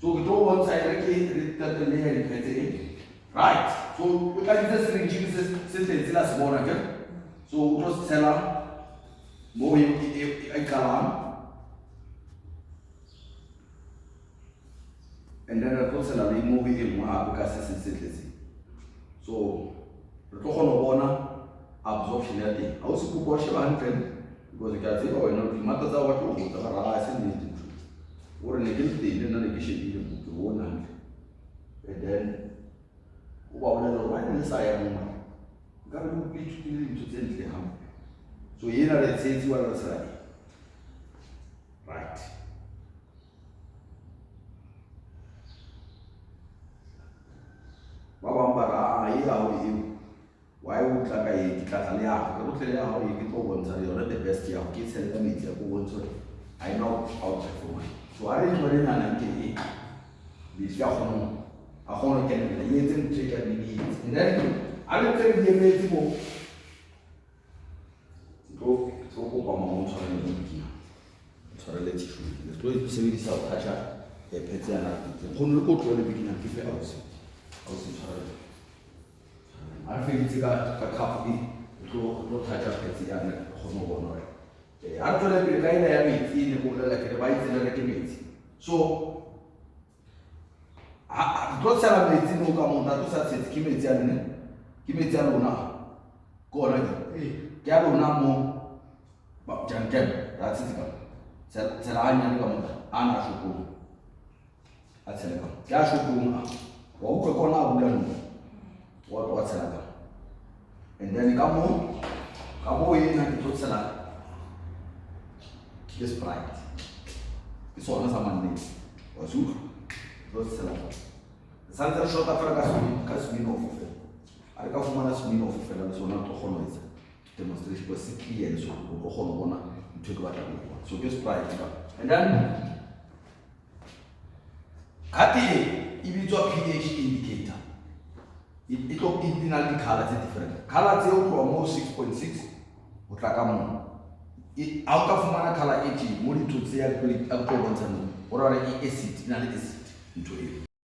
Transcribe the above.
So we don't want directly that the layer is right. So we can just ring sentence last one again. So we just tell her more a kalam. And then I told her move it in one because it's sentence. So the total absorption I also could wash your hand because you can say, oh, no, the matters are what you are or an against the negation to one hand. And then, what will I say? I am going to be to send the ham. So, you know, it says what I say. Right. Why would I get a look at how you can go once I know the best year of kids and them it's a good I know how to for one. So I didn't worry and MKE. This young a honor can be the agent take and then I don't think the amazing go to go my own sorry, let's see. Let's go to see this out. Touch a petiana. The Honor go to the beginning and give it out. I think it's got a copy to touch up at the other honor. Actually, the guy I mean, in the like a white and like a meat. So, I don't celebrate no come on that to say, give me tell now. Go on, Gabo Namo, but Jankem, that's it. Saranya come, Anna Shuku. That's it. Gashuku, or Kona, what's another? And then come in and put salad. Just pride. It's all someone name. Or soup. Those salad. The Santa shot of a casmin of it. I got from a swing of fellows who not to honor it. Demonstration was sickly and so go home on to take what I want. So just pride. And then Kati, if you drop pH indicator. It will be colors different. Colors almost 6.6. Utakamo. Out of mana color 80, more to say I put it up or acid, not acid into it.